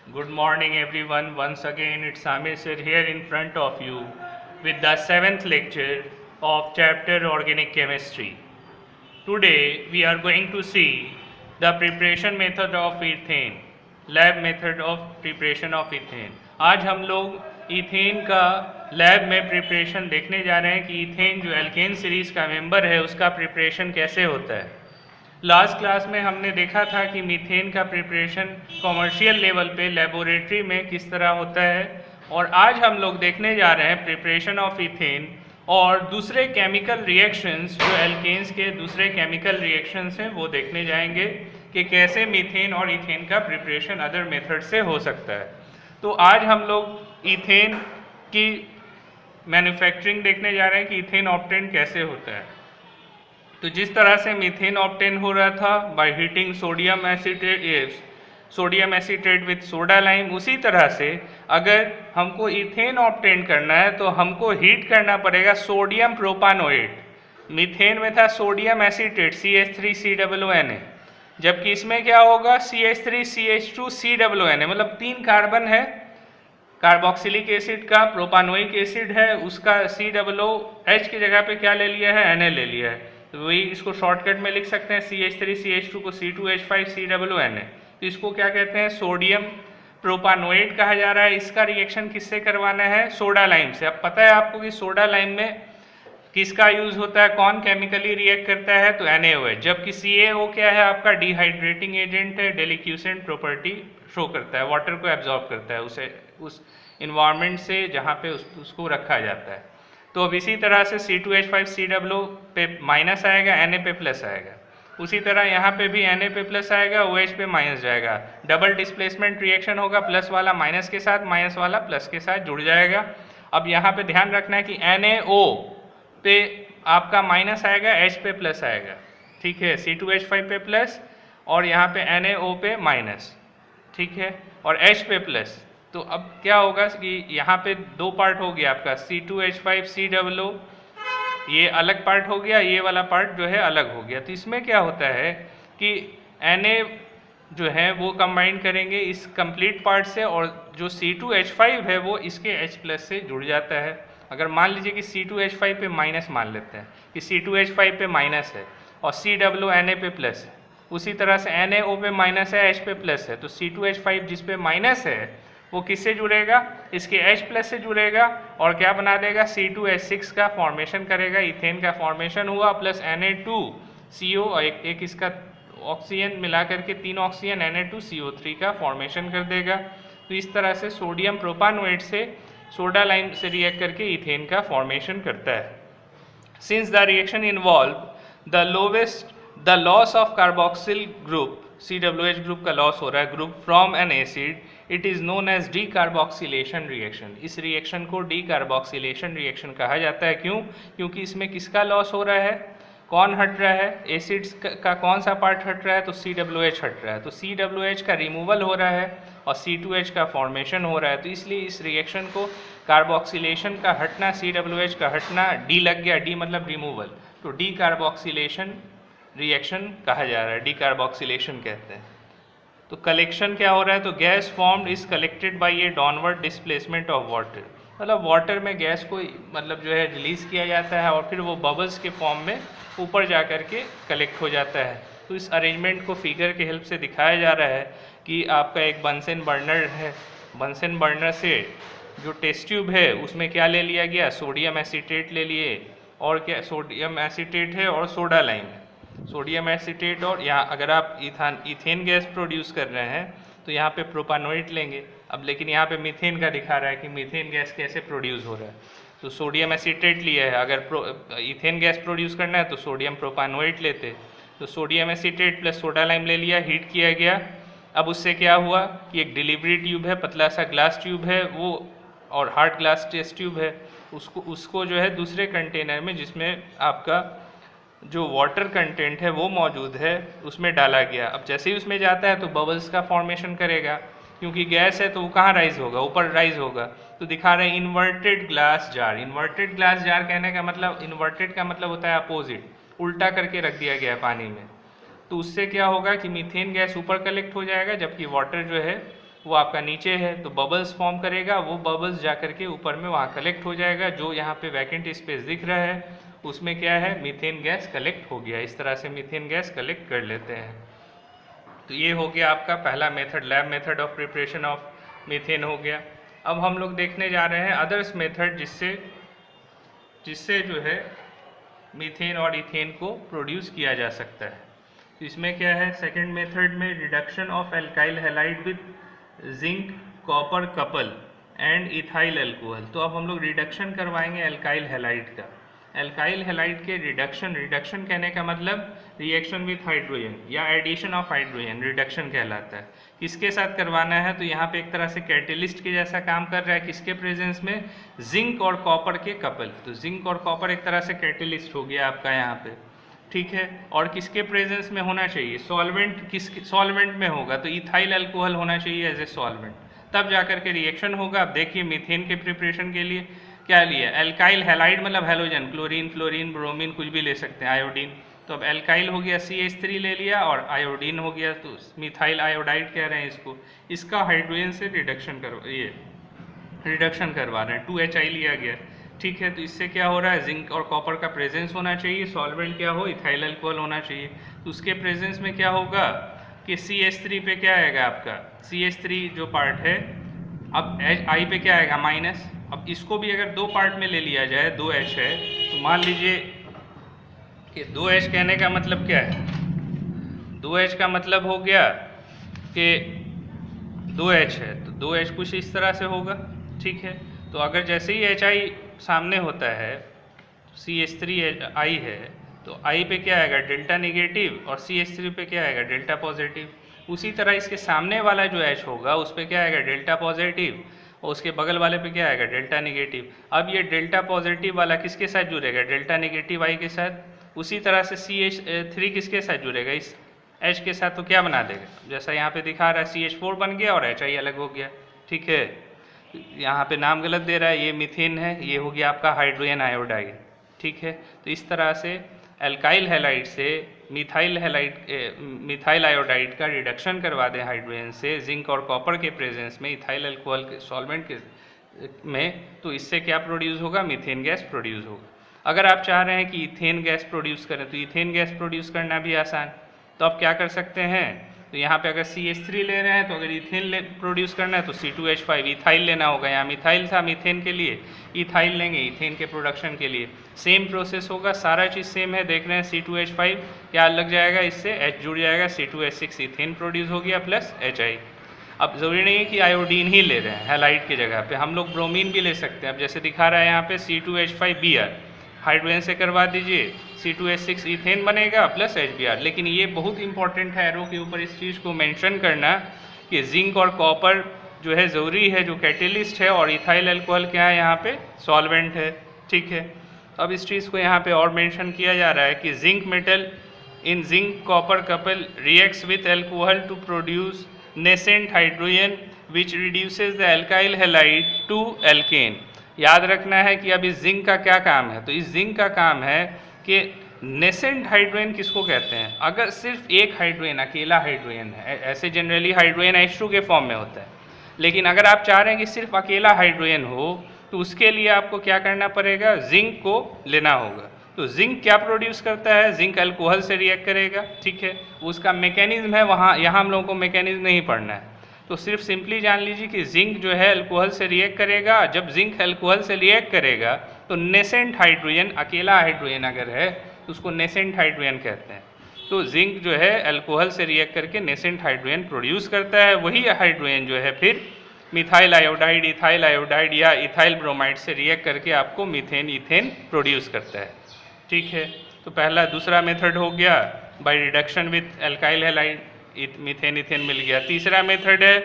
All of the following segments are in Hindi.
Good morning, everyone. Once again, it's Samir Sir here in front of you with the seventh lecture of chapter Organic Chemistry. Today, we are going to see the preparation method of ethane, lab method of preparation of ethane. आज हम लोग ईथेन का लैब में प्रिपरेशन देखने जा रहे हैं कि ईथेन जो एल्केन सीरीज का मेंबर है उसका प्रिपरेशन कैसे होता है। लास्ट क्लास में हमने देखा था कि मीथेन का प्रिपरेशन कॉमर्शियल लेवल पे लेबोरेटरी में किस तरह होता है, और आज हम लोग देखने जा रहे हैं प्रिपरेशन ऑफ इथेन और दूसरे केमिकल रिएक्शंस जो एल्केन्स के दूसरे केमिकल रिएक्शंस हैं वो देखने जाएंगे कि कैसे मीथेन और इथेन का प्रिपरेशन अदर मेथड से हो सकता है। तो आज हम लोग इथेन की मैन्युफैक्चरिंग देखने जा रहे हैं कि इथेन ऑब्टेन कैसे होता है। तो जिस तरह से मीथेन ऑब्टेन हो रहा था by heating sodium acetate with soda lime, उसी तरह से अगर हमको इथेन ऑब्टेन करना है तो हमको हीट करना पड़ेगा सोडियम प्रोपानोएट। मीथेन में था सोडियम एसीटेट CH3COONA, जबकि इसमें क्या होगा CH3CH2COONA, मतलब 3 कार्बन है, कार्बोक्सिलिक एसिड का, प्रोपानोइक एसिड है, उसका COOH की जगह पे क्या ले लिया है, Na ले लिया है। तो वही इसको शॉर्टकट में लिख सकते हैं CH3CH2 को C2H5COONA। तो इसको क्या कहते हैं, सोडियम प्रोपानोएट कहा जा रहा है। इसका रिएक्शन किससे करवाना है, सोडा लाइम से। अब पता है आपको कि सोडा लाइम में किसका यूज होता है, कौन केमिकली रिएक्ट करता है, तो NaOH। जबकि CaO क्या है, आपका डिहाइड्रेटिंग एजेंट है, डेलिक्यूसेंट प्रॉपर्टी शो करता है, वाटर को एब्जॉर्ब करता है उसे उस इन्वायरमेंट से जहाँ पे उसको रखा जाता है। तो अब इसी तरह से C2H5COO पे माइनस आएगा, Na पे प्लस आएगा। उसी तरह यहाँ पे भी Na पे प्लस आएगा, OH पे माइनस जाएगा। डबल डिस्प्लेसमेंट रिएक्शन होगा, प्लस वाला माइनस के साथ, माइनस वाला प्लस के साथ जुड़ जाएगा। अब यहाँ पे ध्यान रखना है कि NaO पे आपका माइनस आएगा, H पे प्लस आएगा, ठीक है, C2H5 पे प्लस और यहाँ पे NaO पे माइनस, ठीक है, और H पे प्लस। तो अब क्या होगा कि यहाँ पे दो पार्ट हो गया आपका C2H5COO, ये अलग पार्ट हो गया, ये वाला पार्ट जो है अलग हो गया। तो इसमें क्या होता है कि Na जो है वो कंबाइन करेंगे इस कंप्लीट पार्ट से, और जो C2H5 है वो इसके H प्लस से जुड़ जाता है। अगर मान लीजिए कि C2H5 पे माइनस मान लेते हैं कि C2H5 पे माइनस है और COO Na पे प्लस है, उसी तरह से NaO पे माइनस है, H पे प्लस है, तो C2H5 जिस पे माइनस है वो किससे जुड़ेगा, इसके H प्लस से जुड़ेगा और क्या बना देगा, C2H6 का फॉर्मेशन करेगा, इथेन का फॉर्मेशन हुआ, प्लस Na2CO और एक इसका ऑक्सीजन मिला करके 3 ऑक्सीजन Na2CO3 का फॉर्मेशन कर देगा। तो इस तरह से सोडियम प्रोपानोएट से सोडा लाइम से रिएक्ट करके इथेन का फॉर्मेशन करता है। Since the reaction involve the loss of carboxyl group, COOH group का लॉस हो रहा है, group from an acid, it is known as decarboxylation reaction. इस रिएक्शन को डीकार्बोक्सिलेशन रिएक्शन कहा जाता है। क्यों, क्योंकि इसमें किसका लॉस हो रहा है, कौन हट रहा है, एसिड्स का कौन सा पार्ट हट रहा है, तो COOH हट रहा है। तो COOH का रिमूवल हो रहा है और C2H का फॉर्मेशन हो रहा है। तो इसलिए इस रिएक्शन को कार्बोक्सिलेशन का हटना, COOH का हटना, डी लग गया, डी मतलब रिमूवल, तो डीकार्बोक्सिलेशन रिएक्शन कहा जा रहा है, डीकार्बोक्सिलेशन कहते हैं। तो कलेक्शन क्या हो रहा है, तो gas formed is collected by A downward displacement of water, मतलब वाटर में गैस को मतलब जो है रिलीज किया जाता है और फिर वो बबल्स के फॉर्म में ऊपर जा कर के कलेक्ट हो जाता है। तो इस अरेंजमेंट को फिगर के हेल्प से दिखाया जा रहा है कि आपका एक बंसन बर्नर है, बंसन बर्नर से जो टेस्ट ट्यूब है उसमें क्या ले लिया गया, सोडियम एसीटेट ले लिए, और क्या सोडियम एसीटेट है और सोडा लाइम है, सोडियम एसीटेट, और यहाँ अगर आप इथेन गैस प्रोड्यूस कर रहे हैं तो यहाँ पे प्रोपानोएट लेंगे। अब लेकिन यहाँ पे मीथेन का दिखा रहा है कि मीथेन गैस कैसे प्रोड्यूस हो रहा है, तो सोडियम एसीटेट लिया है। अगर इथेन गैस प्रोड्यूस करना है तो सोडियम प्रोपानोएट लेते, तो sodium acetate plus soda lime ले लिया, हीट किया गया। अब उससे क्या हुआ कि एक डिलीवरी ट्यूब है, पतला सा ग्लास ट्यूब है वो, और हार्ड ग्लास टेस्ट ट्यूब है, उसको जो है दूसरे कंटेनर में जिसमें आपका जो वाटर कंटेंट है वो मौजूद है उसमें डाला गया। अब जैसे ही उसमें जाता है तो बबल्स का फॉर्मेशन करेगा, क्योंकि गैस है तो वो कहाँ राइज होगा, ऊपर राइज होगा। तो दिखा रहे हैं inverted glass jar. Inverted glass jar कहने का मतलब, इन्वर्टेड का मतलब होता है अपोजिट, उल्टा करके रख दिया गया पानी में। तो उससे क्या होगा कि मीथेन गैस ऊपर कलेक्ट हो जाएगा, जबकि वाटर जो है वो आपका नीचे है, तो बबल्स फॉर्म करेगा, वो बबल्स जा करके ऊपर में वहाँ कलेक्ट हो जाएगा। जो यहाँ पे वैकेंट स्पेस दिख रहा है उसमें क्या है, मीथेन गैस कलेक्ट हो गया। इस तरह से मीथेन गैस कलेक्ट कर लेते हैं। तो ये हो गया आपका पहला method, lab method of preparation of methane हो गया। अब हम लोग देखने जा रहे हैं अदर्स मेथड जिससे जो है मीथेन और इथेन को प्रोड्यूस किया जा सकता है। तो इसमें क्या है, सेकंड मेथड में reduction of alkyl halide with zinc copper couple and ethyl alcohol. तो अब हम लोग रिडक्शन करवाएंगे एल्काइल हैलाइड का। एल्काइल हैलाइड के रिडक्शन कहने का मतलब रिएक्शन विथ हाइड्रोजन या एडिशन ऑफ हाइड्रोजन रिडक्शन कहलाता है। किसके साथ करवाना है, तो यहाँ पे एक तरह से कैटेलिस्ट के जैसा काम कर रहा है। किसके प्रेजेंस में, जिंक और कॉपर के कपल। तो जिंक और कॉपर एक तरह से कैटेलिस्ट हो गया आपका यहाँ पे, ठीक है। और किसके प्रेजेंस में होना चाहिए, सॉल्वेंट, किस सॉल्वेंट में होगा, तो इथाइल अल्कोहल होना चाहिए एज ए सॉल्वेंट, तब जाकर के रिएक्शन होगा। अब देखिए मीथेन के प्रिपरेशन के लिए क्या लिया, एल्काइल हैलाइड मतलब हैलोजन, क्लोरीन, फ्लोरीन, ब्रोमीन कुछ भी ले सकते हैं, आयोडीन। तो अब एल्काइल हो गया CH3 ले लिया, और आयोडीन हो गया तो मिथाइल आयोडाइड कह रहे हैं इसको। इसका हाइड्रोजन से रिडक्शन करवा रहे हैं, 2HI लिया गया, ठीक है। तो इससे क्या हो रहा है, जिंक और कॉपर का प्रेजेंस होना चाहिए, सॉल्वेंट क्या हो, इथाइल अल्कोहल होना चाहिए। तो उसके प्रेजेंस में क्या होगा कि CH3 पे क्या आएगा आपका, CH3 जो पार्ट है, अब I पे क्या आएगा, माइनस। अब इसको भी अगर दो पार्ट में ले लिया जाए, 2H है, तो मान लीजिए कि 2H कहने का मतलब क्या है, 2H का मतलब हो गया कि 2H है, तो 2H कुछ इस तरह से होगा, ठीक है। तो अगर जैसे ही HI सामने होता है, CH3I है, तो I पे क्या आएगा, डेल्टा निगेटिव, और CH3 पे क्या आएगा, डेल्टा पॉजिटिव। उसी तरह इसके सामने वाला जो H होगा उस पे क्या आएगा, डेल्टा पॉजिटिव, और उसके बगल वाले पे क्या आएगा, डेल्टा निगेटिव। अब ये डेल्टा पॉजिटिव वाला किसके साथ जुड़ेगा, डेल्टा निगेटिव I के साथ। उसी तरह से CH3 किसके साथ जुड़ेगा, इस H के साथ, तो क्या बना देगा, जैसा यहाँ पे दिखा रहा है, CH4 बन गया और HI अलग हो गया, ठीक है। यहाँ पे नाम गलत दे रहा है, ये मीथेन है, ये हो गया आपका हाइड्रोजन आयोडाइड, ठीक है। तो इस तरह से एल्काइल हैलाइड से मिथाइल आयोडाइड का रिडक्शन करवा दें हाइड्रोजन से, जिंक और कॉपर के प्रेजेंस में, इथाइल अल्कोहल के सॉल्वेंट के में, तो इससे क्या प्रोड्यूस होगा, मीथेन गैस प्रोड्यूस होगा। अगर आप चाह रहे हैं कि इथेन गैस प्रोड्यूस करें, तो इथेन गैस प्रोड्यूस करना भी आसान। तो आप क्या कर सकते हैं, तो यहाँ पे अगर CH3 ले रहे हैं, तो अगर इथेन प्रोड्यूस करना है तो C2H5 इथाइल लेना होगा। यहाँ मिथाइल था मीथेन के लिए, इथाइल लेंगे इथेन के प्रोडक्शन के लिए। सेम प्रोसेस होगा, सारा चीज़ सेम है। देख रहे हैं C2H5 क्या लग जाएगा, इससे H जुड़ जाएगा, C2H6 इथेन प्रोड्यूस हो गया प्लस HI। अब ज़रूरी नहीं है कि आयोडीन ही ले रहे हैं, हैलाइड की जगह पे हम लोग ब्रोमीन भी ले सकते हैं। अब जैसे दिखा रहा है यहाँ पे C2H5Br, हाइड्रोजन से करवा दीजिए, C2H6 इथेन बनेगा प्लस HBr। लेकिन ये बहुत इंपॉर्टेंट है एरो के ऊपर इस चीज़ को मेंशन करना कि जिंक और कॉपर जो है ज़रूरी है, जो कैटेलिस्ट है, और इथाइल अल्कोहल क्या है, यहाँ पे सॉल्वेंट है, ठीक है। अब इस चीज़ को यहाँ पे और मेंशन किया जा रहा है कि zinc metal in zinc copper couple reacts with alcohol to produce nascent hydrogen which reduces the alkyl halide to alkane. याद रखना है कि अब इस जिंक का क्या काम है, तो इस जिंक का काम है कि नेसेंट हाइड्रोजन किसको कहते हैं, अगर सिर्फ एक हाइड्रोजन, अकेला हाइड्रोजन है, ऐसे जनरली हाइड्रोजन H2 के फॉर्म में होता है, लेकिन अगर आप चाह रहे हैं कि सिर्फ अकेला हाइड्रोजन हो, तो उसके लिए आपको क्या करना पड़ेगा, जिंक को लेना होगा। तो जिंक क्या प्रोड्यूस करता है, जिंक अल्कोहल से रिएक्ट करेगा, ठीक है। उसका मैकेनिज्म है, वहाँ यहाँ हम लोगों को मैकेनिज्म नहीं पढ़ना है, तो सिर्फ सिंपली जान लीजिए कि जिंक जो है अल्कोहल से रिएक्ट करेगा। जब जिंक अल्कोहल से रिएक्ट करेगा तो नेसेंट हाइड्रोजन, अकेला हाइड्रोजन अगर है तो उसको नेसेंट हाइड्रोजन कहते हैं। तो जिंक जो है अल्कोहल से रिएक्ट करके नेसेंट हाइड्रोजन प्रोड्यूस करता है। वही हाइड्रोजन जो है फिर मिथाइल आयोडाइड, इथाइल आयोडाइड या इथाइल ब्रोमाइड से रिएक्ट करके आपको मीथेन, इथेन प्रोड्यूस करता है, ठीक है। तो पहला दूसरा मेथड हो गया by reduction with alkyl halide, methane, ethane मिल गया। तीसरा मेथड है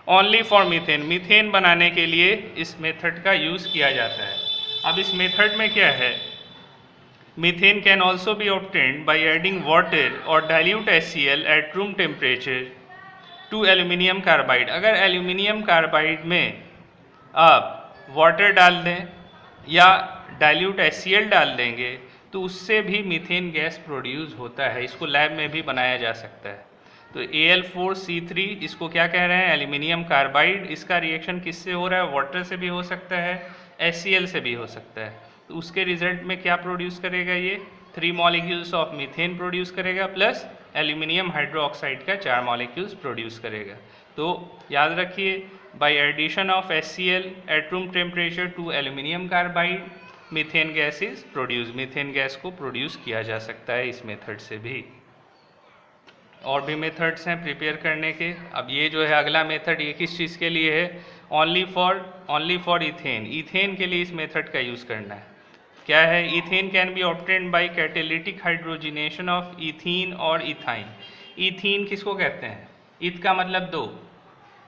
ओनली फॉर मीथेन, मीथेन बनाने के लिए इस मेथड का यूज़ किया जाता है। अब इस मेथड में क्या है, methane can also be obtained by adding water और dilute HCl at room temperature to aluminium carbide. अगर एल्यूमिनियम कार्बाइड में आप वाटर डाल दें या डाइल्यूट HCl डाल देंगे तो उससे भी मीथेन गैस प्रोड्यूस होता है। इसको लैब में भी बनाया जा सकता है। तो Al4C3 इसको क्या कह रहे हैं, एल्यूमिनियम कार्बाइड। इसका रिएक्शन किससे हो रहा है, वाटर से भी हो सकता है, HCl से भी हो सकता है। तो उसके रिजल्ट में क्या प्रोड्यूस करेगा, ये 3 मॉलिक्यूल्स ऑफ मीथेन प्रोड्यूस करेगा प्लस एल्यूमिनियम हाइड्रोक्साइड का 4 मॉलिक्यूल्स प्रोड्यूस करेगा। तो याद रखिए, by addition of HCl at room temperature to aluminium carbide methane gas is produce, methane gas को प्रोड्यूस किया जा सकता है इस मेथड से भी। और भी मेथड्स हैं प्रिपेयर करने के। अब ये जो है अगला मेथड, ये किस चीज़ के लिए है, ओनली फॉर इथेन, इथेन के लिए इस मेथड का यूज़ करना है। क्या है, ethane can be obtained bye catalytic hydrogenation of ethene और इथाइन। इथीन किसको कहते हैं, इथ का मतलब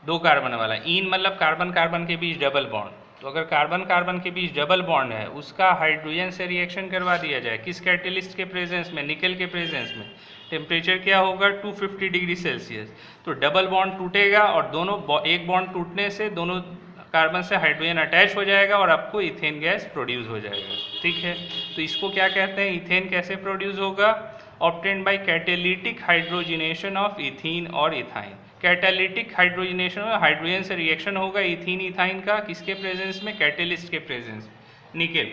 दो कार्बन वाला, इन मतलब कार्बन कार्बन के बीच डबल बॉन्ड। तो अगर कार्बन कार्बन के बीच डबल बॉन्ड है, उसका हाइड्रोजन से रिएक्शन करवा दिया जाए, किस कैटेलिस्ट के प्रेजेंस में, निकल के प्रेजेंस में, टेम्परेचर क्या होगा 250 डिग्री सेल्सियस। तो डबल बॉन्ड टूटेगा और दोनों, एक बॉन्ड टूटने से दोनों कार्बन से हाइड्रोजन अटैच हो जाएगा और आपको इथेन गैस प्रोड्यूस हो जाएगा। ठीक है, तो इसको क्या कहते हैं, इथेन कैसे प्रोड्यूस होगा, obtained by catalytic hydrogenation of ethene और इथाइन। कैटालिटिक हाइड्रोजनेशन में हाइड्रोजन से रिएक्शन होगा इथीन इथाइन का, किसके प्रेजेंस में, कैटेलिस्ट के प्रेजेंस में। निकल,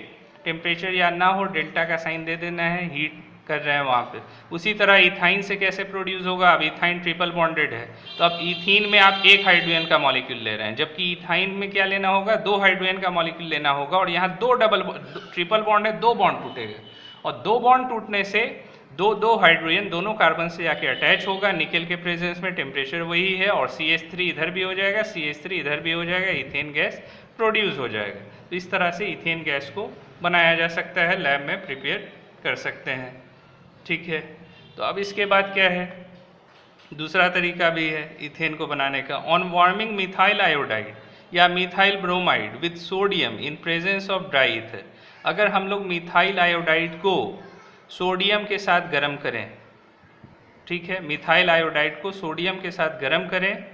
टेम्परेचर याद ना हो, डेल्टा का साइन दे देना है, हीट कर रहे हैं वहाँ पे। उसी तरह इथाइन से कैसे प्रोड्यूस होगा, अब इथाइन ट्रिपल बॉन्डेड है, तो अब इथीन में आप एक हाइड्रोजन का मॉलिक्यूल ले रहे हैं, जबकि इथाइन में क्या लेना होगा, 2 हाइड्रोजन का मॉलिक्यूल लेना होगा। और यहाँ ट्रिपल बॉन्ड है, 2 बॉन्ड टूटेगा, और 2 बॉन्ड टूटने से दो हाइड्रोजन दोनों कार्बन से जाके अटैच होगा निकल के प्रेजेंस में, टेम्परेचर वही है, और CH3 इधर भी हो जाएगा, CH3 इधर भी हो जाएगा, इथेन गैस प्रोड्यूस हो जाएगा। तो इस तरह से इथेन गैस को बनाया जा सकता है, लैब में प्रिपेयर कर सकते हैं। ठीक है, तो अब इसके बाद क्या है, दूसरा तरीका भी है इथेन को बनाने का। ऑन वार्मिंग मिथाइल आयोडाइड या methyl bromide with sodium in presence of dry ether. अगर हम लोग मिथाइल आयोडाइड को सोडियम के साथ गर्म करें, ठीक है, मिथाइल आयोडाइड को सोडियम के साथ गर्म करें,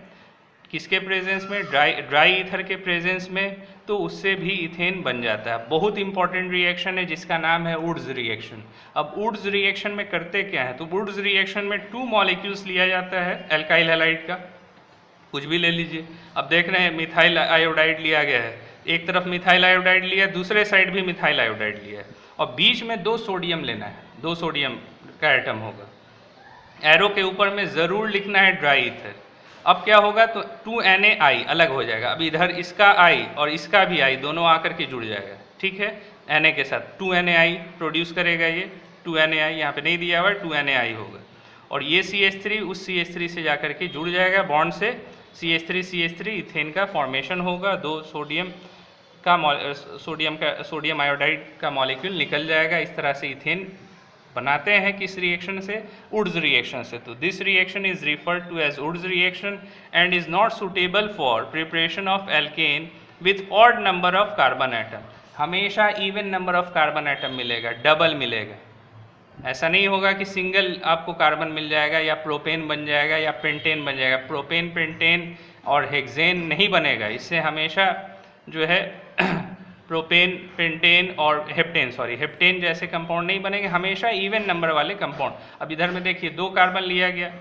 किसके प्रेजेंस में, ड्राई ईथर के प्रेजेंस में, तो उससे भी इथेन बन जाता है। बहुत इंपॉर्टेंट रिएक्शन है जिसका नाम है वुड्स रिएक्शन। अब वुड्स रिएक्शन में करते क्या है, तो वुड्स रिएक्शन में 2 मॉलिक्यूल्स लिया जाता है एल्काइल हैलाइड का, कुछ भी ले लीजिए। अब देख रहे हैं मिथाइल आयोडाइड लिया गया है, एक तरफ मिथाइल आयोडाइड लिया, दूसरे साइड भी मिथाइल आयोडाइड लिया है, और बीच में 2 सोडियम लेना है, 2 सोडियम का एटम होगा। एरो के ऊपर में ज़रूर लिखना है ड्राई ईथर। अब क्या होगा, तो 2NaI अलग हो जाएगा, अब इधर इसका I और इसका भी I दोनों आकर के जुड़ जाएगा। ठीक है, Na के साथ 2NaI प्रोड्यूस करेगा, ये 2NaI यहाँ पे नहीं दिया हुआ है, 2NaI होगा। और ये CH3 उस CH3 से जाकर के जुड़ जाएगा बॉन्ड से, CH3 इथेन का फॉर्मेशन होगा, 2 सोडियम आयोडाइड का मॉलिक्यूल निकल जाएगा। इस तरह से इथेन बनाते हैं, किस रिएक्शन से, वुड्स रिएक्शन से। तो this reaction is referred to as Wurtz reaction and is not suitable for preparation of alkane with odd number of carbon atom. हमेशा even number of carbon atom मिलेगा, डबल मिलेगा। ऐसा नहीं होगा कि सिंगल आपको कार्बन मिल जाएगा या प्रोपेन बन जाएगा या पेंटेन बन जाएगा। प्रोपेन, पेंटेन और हेक्सेन नहीं बनेगा, इससे हमेशा जो है प्रोपेन, पेंटेन और हेप्टेन जैसे कंपाउंड नहीं बनेंगे, हमेशा इवन नंबर वाले कंपाउंड। अब इधर में देखिए 2 कार्बन लिया गया,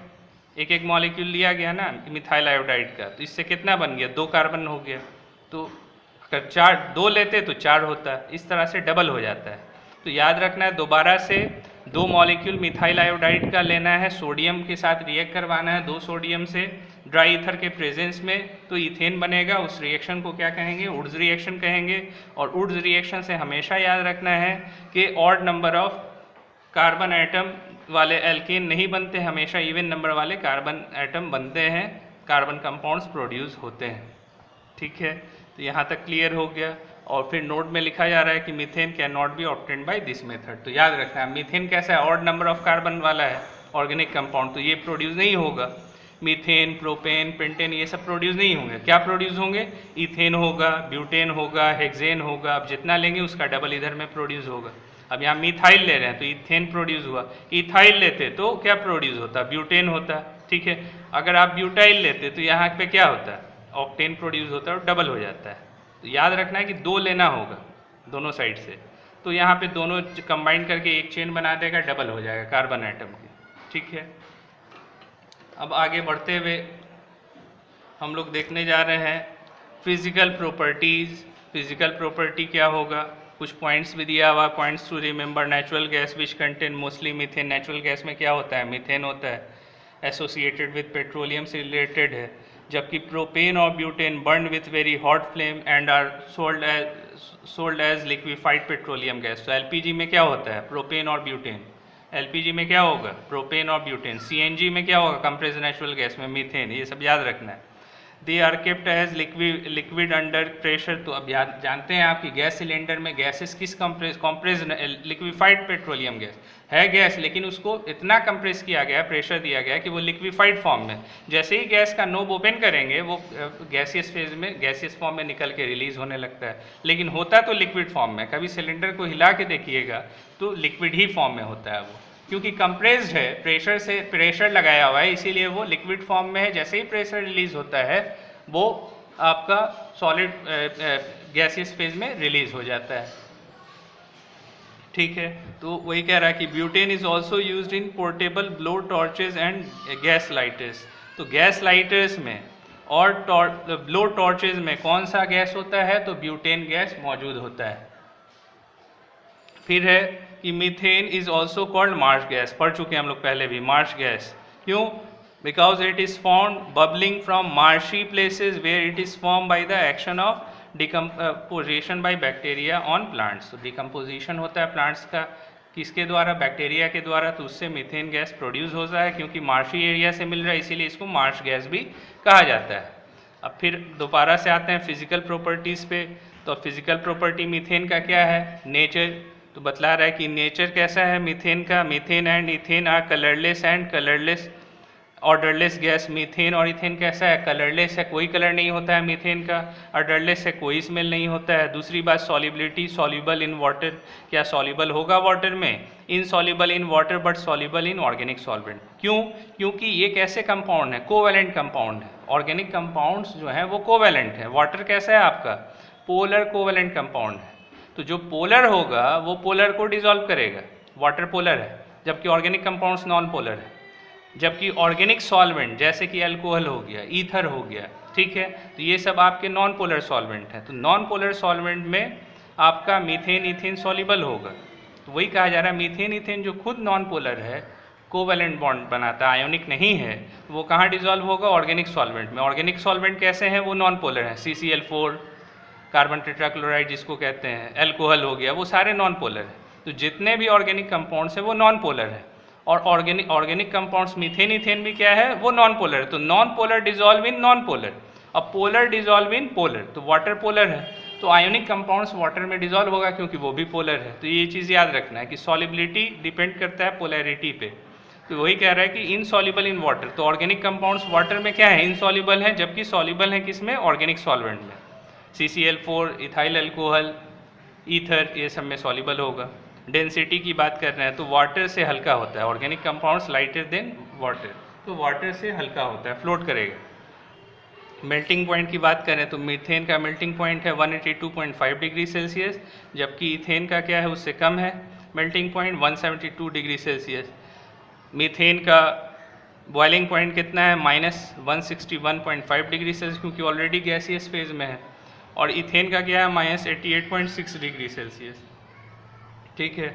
एक मॉलिक्यूल लिया गया ना मिथाइल आयोडाइड का, तो इससे कितना बन गया, 2 कार्बन हो गया। तो अगर 2 लेते तो 4 होता है, इस तरह से डबल हो जाता है। तो याद रखना है, दोबारा से 2 मॉलिक्यूल मिथाइल आयोडाइड का लेना है, सोडियम के साथ रिएक्ट करवाना है 2 सोडियम से ड्राई ईथर के प्रेजेंस में, तो इथेन बनेगा। उस रिएक्शन को क्या कहेंगे, वुड्स रिएक्शन कहेंगे। और वुड्स रिएक्शन से हमेशा याद रखना है कि odd number of carbon atom वाले एल्केन नहीं बनते, हमेशा इवन नंबर वाले कार्बन एटम बनते हैं, कार्बन कंपाउंड्स प्रोड्यूस होते हैं। ठीक है, तो यहाँ तक क्लियर हो गया। और फिर नोट में लिखा जा रहा है कि methane can not be obtained by this method. तो याद रखना है, मीथेन कैसा है, ऑड नंबर ऑफ कार्बन वाला है ऑर्गेनिक कंपाउंड, तो ये प्रोड्यूस नहीं होगा। मीथेन, प्रोपेन, पेंटेन ये सब प्रोड्यूस नहीं होंगे। क्या प्रोड्यूस होंगे, इथेन होगा, ब्यूटेन होगा, हेक्सेन होगा। अब जितना लेंगे उसका डबल इधर में प्रोड्यूस होगा। अब यहाँ मिथाइल ले रहे हैं तो इथेन प्रोड्यूस हुआ, इथाइल लेते तो क्या प्रोड्यूस होता, ब्यूटेन होता। ठीक है, अगर आप ब्यूटाइल लेते तो यहाँ पे क्या होता है, ऑक्टेन प्रोड्यूस होता है और डबल हो जाता है। तो याद रखना है कि 2 लेना होगा दोनों साइड से, तो यहाँ पे दोनों कंबाइन करके एक चेन बना देगा, डबल हो जाएगा कार्बन एटम की। ठीक है, अब आगे बढ़ते हुए हम लोग देखने जा रहे हैं फिजिकल प्रॉपर्टीज़। फिजिकल प्रॉपर्टी क्या होगा, कुछ पॉइंट्स भी दिया हुआ, points to remember. Natural gas which contain mostly methane. Natural gas में क्या होता है, मीथेन होता है, एसोसिएटेड विद पेट्रोलियम से रिलेटेड है। जबकि प्रोपेन और butane burn with very hot flame and are sold as liquefied petroleum gas. तो एलपीजी में क्या होता है, प्रोपेन और ब्यूटेन। एलपीजी में क्या होगा, प्रोपेन और ब्यूटेन। सीएनजी में क्या होगा, कंप्रेस्ड नेचुरल गैस में मीथेन। ये सब याद रखना है। They are kept as liquid under pressure. तो अब जानते हैं आप कि गैस सिलेंडर में गैसेस किस कंप्रेस लिक्विफाइड पेट्रोलियम गैस है गैस, लेकिन उसको इतना कंप्रेस किया गया, प्रेशर दिया गया कि वो लिक्विफाइड फॉर्म में, जैसे ही गैस का नोब ओपन करेंगे वो गैसियस फेज में, गैसियस फॉर्म में निकल के रिलीज होने लगता है। लेकिन होता तो लिक्विड फॉर्म में। कभी सिलेंडर को हिला के देखिएगा तो लिक्विड ही फॉर्म में होता है वो, क्योंकि कंप्रेस्ड है, प्रेशर से प्रेशर लगाया हुआ है, इसीलिए वो लिक्विड फॉर्म में है। जैसे ही प्रेशर रिलीज होता है वो आपका सॉलिड गैसियस फेज में रिलीज हो जाता है। ठीक है, तो वही कह रहा है कि butane is also used in portable blow torches and gas lighters. तो गैस लाइटर्स में और ब्लो टॉर्चेज में कौन सा गैस होता है, तो ब्यूटेन गैस मौजूद होता है। फिर है कि methane is also called marsh gas. पढ़ चुके हैं हम लोग पहले भी, मार्श गैस क्यों, because it is form bubbling from marshy places where it is form by the action of decomposition by bacteria on plants. तो डिकम्पोजिशन होता है प्लांट्स का, किसके द्वारा, बैक्टीरिया के द्वारा, तो उससे मीथेन गैस प्रोड्यूस होता है। क्योंकि मार्शी एरिया से मिल रहा है इसीलिए इसको मार्श गैस भी कहा जाता है। अब फिर दोबारा से आते हैं फिजिकल प्रॉपर्टीज़ पे। तो फिजिकल प्रॉपर्टी मीथेन का क्या है, नेचर। तो बतला रहा है कि नेचर कैसा है मीथेन का। Methane and ethane are colourless and colourless odourless gas. Methane और इथेन कैसा है, कलरलेस है, कोई कलर नहीं होता है मीथेन का। ऑर्डरलेस है, कोई स्मेल नहीं होता है। दूसरी बात सॉलिबिलिटी, सॉल्युबल इन वाटर। क्या सॉल्युबल होगा वाटर में, insoluble in water but soluble in organic solvent. क्यों, क्योंकि ये कैसे कंपाउंड है, कोवैलेंट कंपाउंड है। ऑर्गेनिक कंपाउंड्स जो है वो कोवैलेंट है। वाटर कैसा है आपका, पोलर कोवैलेंट कंपाउंड है। तो जो पोलर होगा वो पोलर को डिसॉल्व करेगा, वाटर पोलर है, जबकि ऑर्गेनिक कंपाउंड्स नॉन पोलर है। जबकि ऑर्गेनिक सॉल्वेंट जैसे कि अल्कोहल हो गया, ईथर हो गया, ठीक है, तो ये सब आपके नॉन पोलर सॉल्वेंट हैं। तो नॉन पोलर सॉल्वेंट में आपका मीथेन इथेन सॉल्युबल होगा। तो वही कहा जा रहा है मीथेन इथेन जो खुद नॉन पोलर है, कोवैलेंट बॉन्ड बनाता है, आयोनिक नहीं है, वो कहाँ डिसॉल्व होगा, ऑर्गेनिक सॉल्वेंट में। ऑर्गेनिक सॉल्वेंट कैसे हैं, वो नॉन पोलर हैं। CCl4, कार्बन टेट्राक्लोराइड जिसको कहते हैं, अल्कोहल हो गया, वो सारे नॉन पोलर हैं। तो जितने भी ऑर्गेनिक कंपाउंड्स हैं वो नॉन पोलर है। और ऑर्गेनिक कंपाउंड्स मीथेन इथेन भी क्या है, वो नॉन पोलर है। तो non polar dissolve in non polar, अब पोलर डिसॉल्व इन पोलर। तो वाटर पोलर है, तो आयोनिक कंपाउंड्स वाटर में डिसॉल्व होगा क्योंकि वो भी पोलर है। तो ये चीज़ याद रखना है कि सॉलिबिलिटी डिपेंड करता है पोलैरिटी पे। तो वही कह रहा है कि इनसॉल्युबल इन वाटर। तो ऑर्गेनिक कंपाउंड्स वाटर में क्या है, इनसॉल्युबल है, जबकि सॉल्युबल है किस में, ऑर्गेनिक सॉल्वेंट में। CCl4, इथाइल अल्कोहल, ईथर, ये सब में सॉल्युबल होगा। डेंसिटी की बात कर रहे हैं तो वाटर से हल्का होता है। Organic compounds lighter than water, तो वाटर से हल्का होता है, फ्लोट करेगा। मेल्टिंग पॉइंट की बात करें तो मीथेन का मेल्टिंग पॉइंट है 182.5 डिग्री सेल्सियस, जबकि इथेन का क्या है, उससे कम है melting point, 172 degree Celsius. Methane का बॉइलिंग पॉइंट कितना है, -161.5 डिग्री सेल्सियस, क्योंकि ऑलरेडी गैसियस फेज में है। और इथेन का क्या है, -88.6 डिग्री सेल्सियस। ठीक है,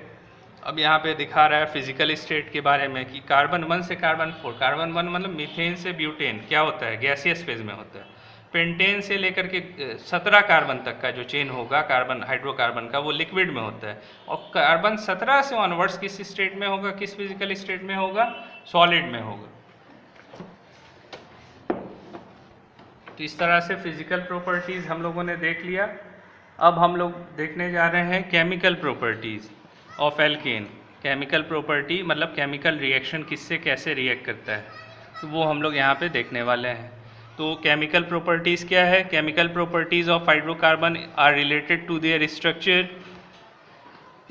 अब यहाँ पे दिखा रहा है फिजिकल स्टेट के बारे में कि कार्बन 1 से कार्बन 4, कार्बन 1 मतलब मीथेन से ब्यूटेन क्या होता है, गैसियस फेज में होता है। पेंटेन से लेकर के 17 कार्बन तक का जो चेन होगा कार्बन हाइड्रोकार्बन का, वो लिक्विड में होता है। और कार्बन 17 से ऑनवर्ड्स किस स्टेट में होगा, किस फिजिकल स्टेट में होगा, सॉलिड में होगा। तो इस तरह से फिजिकल प्रॉपर्टीज़ हम लोगों ने देख लिया। अब हम लोग देखने जा रहे हैं chemical properties of alkene. Chemical property मतलब केमिकल रिएक्शन किससे कैसे रिएक्ट करता है, तो वो हम लोग यहाँ पे देखने वाले हैं। तो केमिकल प्रॉपर्टीज़ क्या है, chemical properties of hydrocarbon are related to their structure.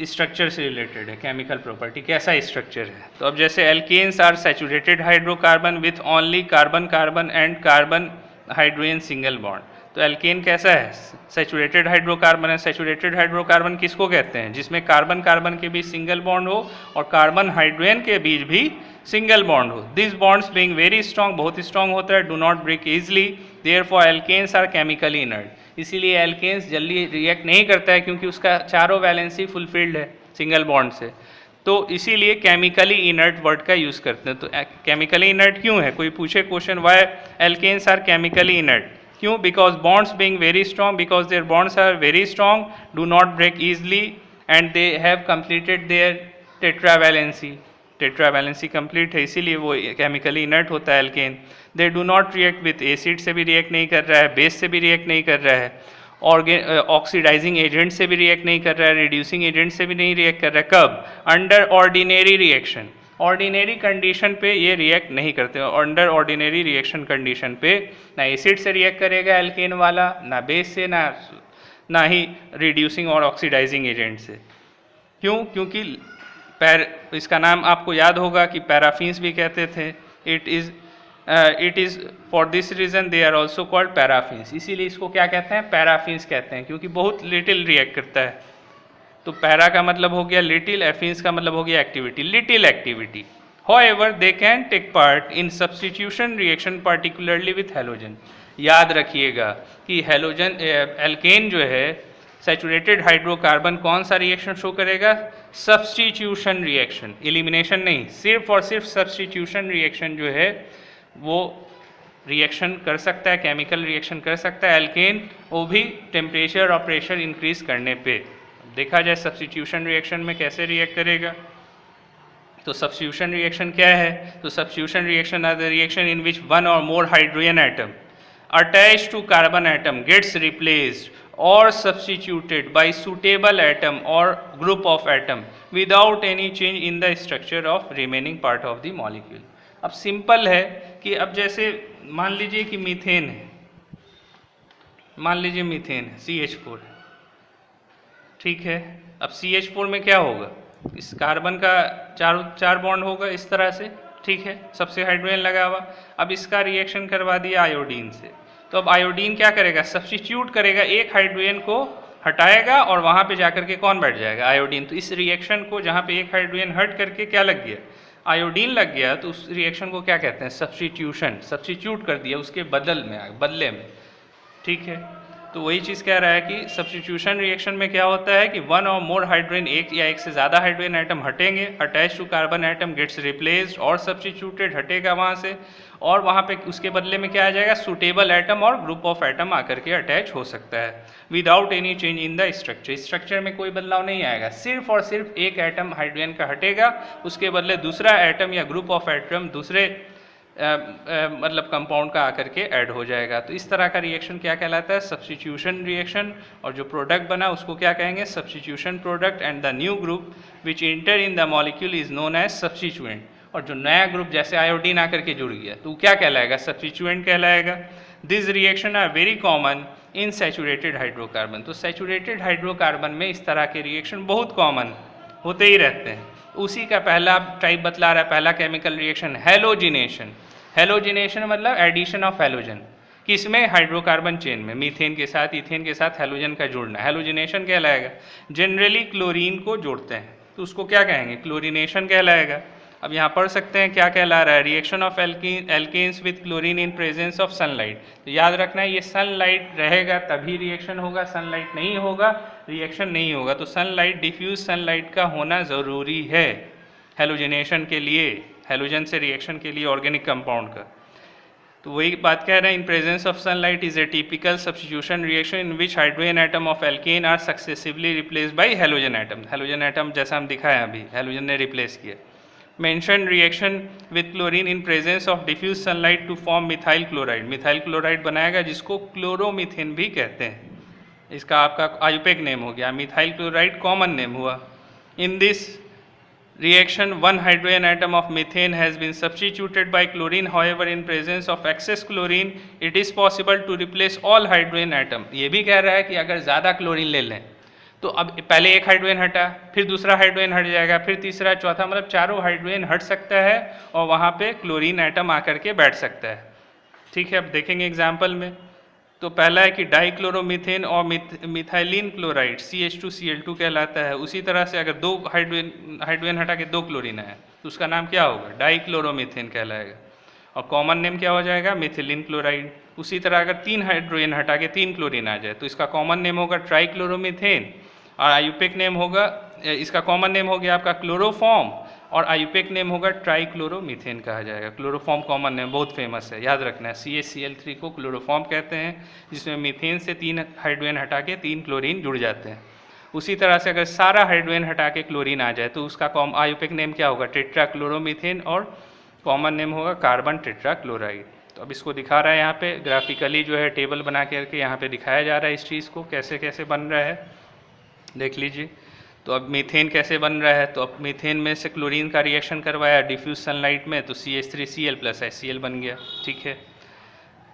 Structure से रिलेटेड है केमिकल प्रॉपर्टी, कैसा स्ट्रक्चर है। तो अब जैसे alkanes are saturated hydrocarbon with only carbon carbon and carbon hydrogen single bond. तो एल्केन कैसा है? सैचुरेटेड हाइड्रोकार्बन है। सैचुरेटेड हाइड्रोकार्बन किसको कहते हैं? जिसमें कार्बन कार्बन के बीच सिंगल बॉन्ड हो और कार्बन हाइड्रोजन के बीच भी सिंगल बॉन्ड हो। This bonds being very strong, बहुत स्ट्रॉन्ग होता है, do not break easily, therefore alkanes are chemically inert. इसीलिए एल्केन्स जल्दी रिएक्ट नहीं करता है क्योंकि उसका चारों वैलेंसी फुलफिल्ड है सिंगल बॉन्ड से, तो इसीलिए केमिकली इनर्ट वर्ड का यूज़ करते हैं। तो केमिकली इनर्ट क्यों है? कोई पूछे question, why alkanes are chemically inert? क्यों? Because bonds being very strong, because there bonds are very strong, do not break easily and they have completed their tetravalency. Tetravalency complete है, इसीलिए वो केमिकली इनर्ट होता है alkane. They do not react with acid से भी रिएक्ट नहीं कर रहा है, बेस से भी रिएक्ट नहीं कर रहा है, ऑक्सीडाइजिंग एजेंट से भी रिएक्ट नहीं कर रहा है, रिड्यूसिंग एजेंट से भी नहीं रिएक्ट कर रहा है। कब? Under ordinary reaction. Ordinary condition पे ये रिएक्ट नहीं करते। अंडर ऑर्डिनरी रिएक्शन कंडीशन पे ना एसिड से रिएक्ट करेगा एल्केन वाला, ना बेस से, ना ही रिड्यूसिंग और ऑक्सीडाइजिंग एजेंट से। क्यों? क्योंकि इसका नाम आपको याद होगा कि पैराफिन्स भी कहते थे। It is for this reason they are also called paraffins. इसीलिए इसको क्या कहते हैं? पैराफिन्स कहते हैं, क्योंकि बहुत लिटिल रिएक्ट करता है। तो पैरा का मतलब हो गया लिटिल, एफिन्स का मतलब हो गया activity, little activity. However, they can take part in substitution reaction particularly with halogen। याद रखिएगा कि हेलोजन एल्केन जो है, सैचुरेटेड हाइड्रोकार्बन कौन सा रिएक्शन शो करेगा? सब्स्टिट्यूशन रिएक्शन, एलिमिनेशन नहीं, सिर्फ और सिर्फ सब्स्टिट्यूशन रिएक्शन जो है वो रिएक्शन कर सकता है, केमिकल रिएक्शन कर सकता है एल्केन, वो भी टेम्परेचर और प्रेशर इंक्रीज करने पे। देखा जाए सब्स्टिट्यूशन रिएक्शन में कैसे रिएक्ट करेगा। तो सब्स्टिट्यूशन रिएक्शन क्या है? तो substitution reaction are the reaction in which one or more hydrogen atom attach to carbon atom gets replaced or substituted by suitable atom or group of atom without any change in the structure of remaining part of the molecule। अब सिंपल है कि अब जैसे मान लीजिए कि मीथेन है, मान लीजिए मीथेन है, CH4 है, ठीक है। अब CH4 में क्या होगा? इस कार्बन का चार बॉन्ड होगा इस तरह से, ठीक है, सबसे हाइड्रोजन लगा हुआ। अब इसका रिएक्शन करवा दिया आयोडीन से, तो अब आयोडीन क्या करेगा? सब्स्टिट्यूट करेगा, एक हाइड्रोजन को हटाएगा और वहाँ पे जाकर के कौन बैठ जाएगा? आयोडीन। तो इस रिएक्शन को जहाँ पे एक हाइड्रोजन हट करके क्या लग गया? आयोडीन लग गया, तो उस रिएक्शन को क्या कहते हैं? सब्स्टिट्यूशन। सब्स्टिट्यूट कर दिया, उसके बदले में, ठीक है। तो वही चीज़ कह रहा है कि सब्स्टिट्यूशन रिएक्शन में क्या होता है कि वन और मोर हाइड्रोजन, एक या एक से ज़्यादा हाइड्रोजन एटम हटेंगे, attach to carbon atom gets replaced और सब्स्टिट्यूटेड, हटेगा वहाँ से, और वहाँ पे उसके बदले में क्या आ जाएगा? सूटेबल एटम और ग्रुप ऑफ एटम आकर के अटैच हो सकता है without any change in the structure. Structure में कोई बदलाव नहीं आएगा, सिर्फ और सिर्फ एक एटम हाइड्रोजन का हटेगा, उसके बदले दूसरा एटम या ग्रुप ऑफ एटम दूसरे मतलब कंपाउंड का आकर के ऐड हो जाएगा। तो इस तरह का रिएक्शन क्या कहलाता है? Substitution reaction. और जो प्रोडक्ट बना उसको क्या कहेंगे? Substitution product. And the new group which enter in the molecule is known as substituent. और जो नया ग्रुप जैसे आयोडीन आकर के जुड़ गया तो क्या कहलाएगा? सब्स्टिट्यूएंट कहलाएगा। This reaction are very common in saturated hydrocarbon. तो सैचुरेटेड हाइड्रोकार्बन में इस तरह के रिएक्शन बहुत कॉमन होते ही रहते हैं। उसी का पहला टाइप बतला रहा है, पहला केमिकल रिएक्शन हैलोजिनेशन। हैलोजिनेशन मतलब एडिशन ऑफ हैलोजन, किसमें? हाइड्रोकार्बन चेन में, मीथेन के साथ, इथेन के साथ हैलोजन का जोड़ना, हैलोजिनेशन कहलाएगा। जनरली क्लोरीन को जोड़ते हैं तो उसको क्या कहेंगे? क्लोरीनेशन कहलाएगा। अब यहाँ पढ़ सकते हैं क्या कहला रहा है? Reaction of alkanes with chlorine in presence of sunlight. तो याद रखना है ये सनलाइट रहेगा तभी रिएक्शन होगा, सनलाइट नहीं होगा रिएक्शन नहीं होगा। तो सनलाइट, डिफ्यूज सनलाइट का होना ज़रूरी है हैलोजिनेशन के लिए, हैलोजन से रिएक्शन के लिए ऑर्गेनिक कंपाउंड का। तो वही बात कह रहे हैं, in presence of sunlight is a typical substitution reaction in which hydrogen atom of alkane are successively replaced by halogen atom. Halogen atom जैसा हम दिखाए अभी, हैलोजन ने रिप्लेस किया। Methane reaction with chlorine in presence of diffuse sunlight to form methyl chloride. Methyl chloride बनाएगा जिसको क्लोरोमीथेन भी कहते हैं। इसका आपका आयुपेक नेम हो गया, मिथाइल क्लोराइड कॉमन नेम हुआ। In this reaction one hydrogen atom of methane has been substituted by chlorine, however in presence of excess chlorine it is possible to replace all hydrogen atom। ये भी कह रहा है कि अगर ज़्यादा क्लोरीन ले लें तो अब पहले एक हाइड्रोजन हटा, फिर दूसरा हाइड्रोजन हट जाएगा, फिर तीसरा, चौथा, मतलब चारों हाइड्रोजन हट सकता है और वहाँ पे क्लोरीन एटम आकर के बैठ सकता है। ठीक है, अब देखेंगे एग्जाम्पल में। तो पहला है कि डाइक्लोरोमीथेन और मिथाइलिन क्लोराइड CH2Cl2 कहलाता है। उसी तरह से अगर दो हाइड्रोजन हटा के दो क्लोरीन है तो उसका नाम क्या होगा? डाइक्लोरोमीथेन कहलाएगा। और कॉमन नेम क्या हो जाएगा? Methylene chloride. उसी तरह अगर तीन हाइड्रोजन हटा के तीन क्लोरीन आ जाए तो इसका कॉमन नेम होगा ट्राइक्लोरोमीथेन, और आयुपेक नेम होगा, इसका कॉमन नेम हो गया आपका क्लोरोफॉर्म, और आयुपेक नेम होगा ट्राइक्लोरोमीथेन कहा जाएगा। क्लोरोफॉर्म कॉमन नेम बहुत फेमस है, याद रखना है। CaCl3 को क्लोरोफॉर्म कहते हैं, जिसमें मीथेन से तीन हाइड्रोजन हटा के तीन क्लोरीन जुड़ जाते हैं। उसी तरह से अगर सारा हाइड्रोजन हटा के क्लोरीन आ जाए तो उसका आयुपेक नेम क्या होगा? टेट्राक्लोरोमीथेन, और कॉमन नेम होगा कार्बन टेट्राक्लोराइड। तो अब इसको दिखा रहा है यहाँ पे ग्राफिकली, जो है टेबल बना करके यहाँ पे दिखाया जा रहा है इस चीज़ को कैसे कैसे बन रहा है, देख लीजिए। तो अब मीथेन कैसे बन रहा है? तो अब मीथेन में से क्लोरीन का रिएक्शन करवाया डिफ्यूज सनलाइट में, तो CH3Cl + HCl बन गया, ठीक है।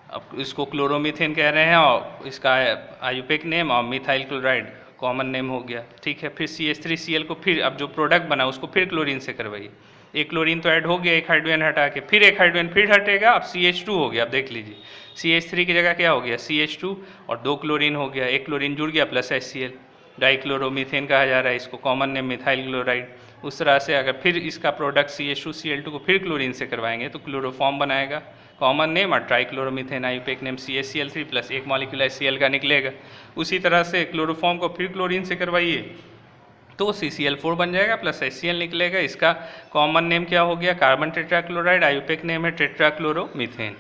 अब इसको क्लोरोमीथेन कह रहे हैं, और इसका आयुपेक नेम और मिथाइल क्लोराइड कॉमन नेम हो गया, ठीक है। फिर CH3Cl को फिर अब जो प्रोडक्ट बना उसको फिर क्लोरीन से करवाइए। एक क्लोरीन तो ऐड हो गया, एक हाइड्रोजन हटा के, फिर एक हाइड्रोजन फिर हटेगा, अब CH2 हो गया। अब देख लीजिए CH3 की जगह क्या हो गया? CH2, और दो क्लोरीन हो गया, एक क्लोरीन जुड़ गया + HCl, डाइक्लोरोमीथेन कहा जा रहा है इसको, कॉमन नेम मिथाइल क्लोराइड। उस तरह से अगर फिर इसका प्रोडक्ट CH2Cl2 को फिर क्लोरीन से करवाएंगे तो क्लोरोफॉर्म बनाएगा, कॉमन नेम, और ट्राइक्लोरोमीथेन आयुपेक नेम CaCl3 + एक मॉलिक्यूल HCl का निकलेगा। उसी तरह से क्लोरोफॉर्म को फिर क्लोरीन से करवाइए तो CCl4 बन जाएगा + HCl निकलेगा। इसका कॉमन नेम क्या हो गया? कार्बन टेट्राक्लोराइड, आयुपेक नेम है टेट्राक्लोरोमीथेन।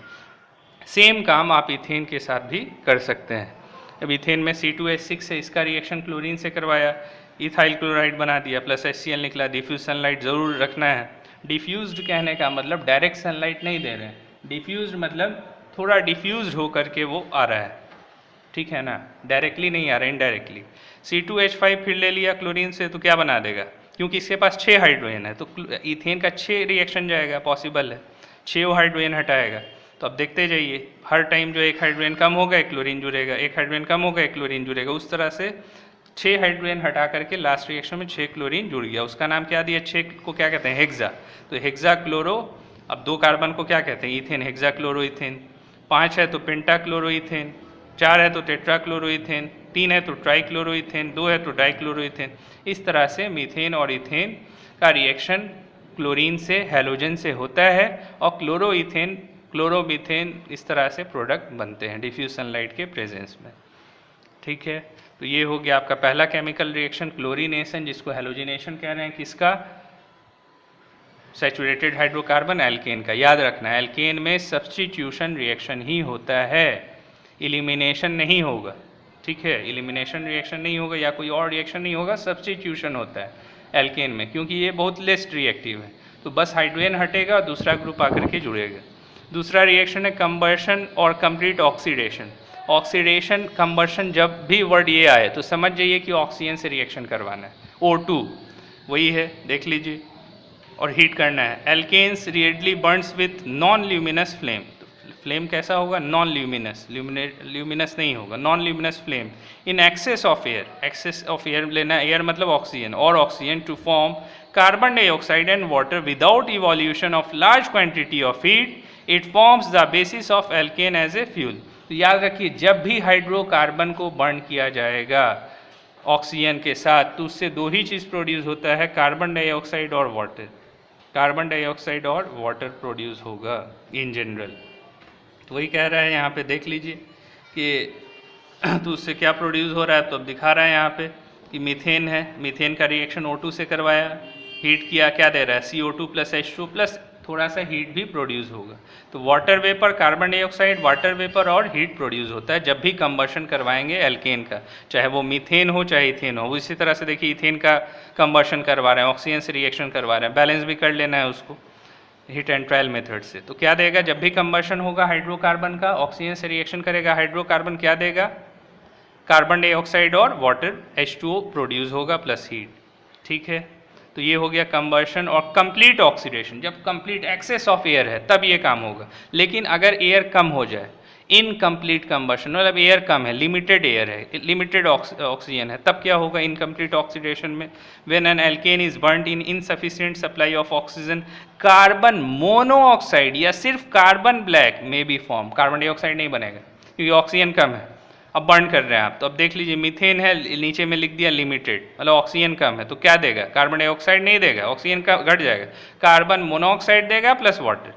सेम काम आप इथेन के साथ भी कर सकते हैं। अब इथेन में C2H6 है, इसका रिएक्शन क्लोरीन से करवाया, इथाइल क्लोराइड बना दिया + HCl निकला। डिफ्यूज सनलाइट ज़रूर रखना है। डिफ्यूज्ड कहने का मतलब डायरेक्ट सनलाइट नहीं दे रहे हैं, डिफ्यूज्ड मतलब थोड़ा डिफ्यूज्ड हो करके वो आ रहा है, ठीक है ना, डायरेक्टली नहीं आ रहा, इनडायरेक्टली। C2H5 फिर ले लिया क्लोरीन से, तो क्या बना देगा? क्योंकि इसके पास 6 हाइड्रोजन है तो इथेन का 6 रिएक्शन जाएगा, पॉसिबल है, 6 हाइड्रोजन हटाएगा। तो अब देखते जाइए, हर टाइम जो एक हाइड्रोजन कम होगा एक क्लोरीन जुड़ेगा, एक हाइड्रोजन कम होगा एक क्लोरीन जुड़ेगा। उस तरह से 6 हाइड्रोजन हटा करके लास्ट रिएक्शन में 6 क्लोरीन जुड़ गया। उसका नाम क्या दिया? 6 को क्या कहते हैं? हेक्सा। तो हेक्सा क्लोरो। अब 2 कार्बन को क्या कहते हैं? Ethane, hexa chloro ethane. 5 है तो पेंटा क्लोरो इथेन, 4 है तो टेट्रा क्लोरो इथेन, 3 है तो ट्राई क्लोरो इथेन, 2 है तो डाई क्लोरो इथेन। इस तरह से मीथेन और इथेन का रिएक्शन क्लोरीन से, हैलोजन से होता है, और क्लोरो इथेन, क्लोरोमीथेन, इस तरह से प्रोडक्ट बनते हैं डिफ्यूज सनलाइट के प्रेजेंस में, ठीक है। तो ये हो गया आपका पहला केमिकल रिएक्शन, क्लोरीनेशन, जिसको हैलोजिनेशन कह रहे हैं। किसका? सैचुरेटेड हाइड्रोकार्बन एल्केन का। याद रखना, एल्केन में सब्स्टिट्यूशन रिएक्शन ही होता है, इलिमिनेशन नहीं होगा, ठीक है। इलिमिनेशन रिएक्शन नहीं होगा या कोई और रिएक्शन नहीं होगा, सब्स्टिट्यूशन होता है एल्केन में, क्योंकि ये बहुत लेस्ट रिएक्टिव है। तो बस हाइड्रोजन हटेगा, दूसरा ग्रुप आकर के जुड़ेगा। दूसरा रिएक्शन है कंबर्शन और कंप्लीट ऑक्सीडेशन। ऑक्सीडेशन, कंबर्शन, जब भी वर्ड ये आए तो समझ जाइए कि ऑक्सीजन से रिएक्शन करवाना है, O2 वही है, देख लीजिए, और हीट करना है। Alkanes readily burns with non luminous flame. Flame कैसा होगा? नॉन ल्यूमिनस, ल्यूमिनस नहीं होगा, non luminous flame. In excess of air, excess of air लेना, एयर मतलब ऑक्सीजन, और oxygen to form carbon dioxide and water without evolution of large quantity of heat, it forms the basis of alkane as a fuel. तो याद रखिए, जब भी हाइड्रोकार्बन को बर्न किया जाएगा ऑक्सीजन के साथ तो उससे दो ही चीज़ प्रोड्यूस होता है, कार्बन डाइऑक्साइड और वाटर। कार्बन डाइऑक्साइड और वाटर प्रोड्यूस होगा इन जनरल। तो वही कह रहा है यहाँ पे, देख लीजिए कि तो उससे क्या प्रोड्यूस हो रहा है। तो अब दिखा रहा है यहाँ पे कि मीथेन है, मीथेन का रिएक्शन O2 से करवाया, हीट किया, क्या दे रहा है? CO2 + H2 प्लस थोड़ा सा हीट भी प्रोड्यूस होगा। तो water vapour, carbon dioxide, water vapour और हीट प्रोड्यूस होता है जब भी कंबर्शन करवाएंगे एल्केन का, चाहे वो मीथेन हो चाहे इथेन हो। इसी तरह से देखिए, इथेन का कंबर्शन करवा रहे हैं, ऑक्सीजन से रिएक्शन करवा रहे हैं, बैलेंस भी कर लेना है उसको हीट एंड ट्रायल मेथड से। तो क्या देगा? जब भी कंबर्शन होगा हाइड्रोकार्बन का, ऑक्सीजन से रिएक्शन करेगा हाइड्रोकार्बन, क्या देगा? कार्बन डाइऑक्साइड और वाटर H2O प्रोड्यूस होगा प्लस हीट, ठीक है। तो ये हो गया कंबर्शन और कंप्लीट ऑक्सीडेशन। जब कंप्लीट एक्सेस ऑफ एयर है तब ये काम होगा, लेकिन अगर एयर कम हो जाए, इनकम्प्लीट कंबर्शन मतलब एयर कम है, लिमिटेड एयर है, लिमिटेड ऑक्सीजन है, तब क्या होगा इनकम्प्लीट ऑक्सीडेशन में? When an alkane is burned in insufficient supply of oxygen, carbon monoxide या सिर्फ carbon black may be form. Carbon dioxide नहीं बनेगा, क्योंकि ऑक्सीजन कम है। अब बर्न कर रहे हैं आप, तो अब देख लीजिए मीथेन है, नीचे में लिख दिया लिमिटेड, मतलब ऑक्सीजन कम है, तो क्या देगा? कार्बन डाइऑक्साइड नहीं देगा, ऑक्सीजन का घट जाएगा, कार्बन मोनोऑक्साइड देगा प्लस वाटर।